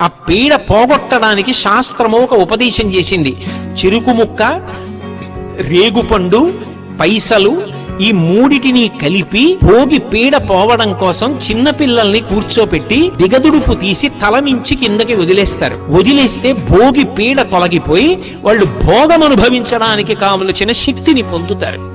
ఆ పీడ పోగొట్టడానికి శాస్త్రము ఒక ఉపదేశం చేసింది. చెరుకు ముక్క, రేగుపండు, పైసలు ఈ మూడిటిని కలిపి భోగి పీడ పోవడం కోసం చిన్నపిల్లల్ని కూర్చోపెట్టి దిగదుడుపు తీసి తలమించి కిందకి వదిలేస్తారు. వదిలేస్తే భోగి పీడ తొలగిపోయి వాళ్ళు భోగం అనుభవించడానికి కావలసిన శక్తిని పొందుతారు.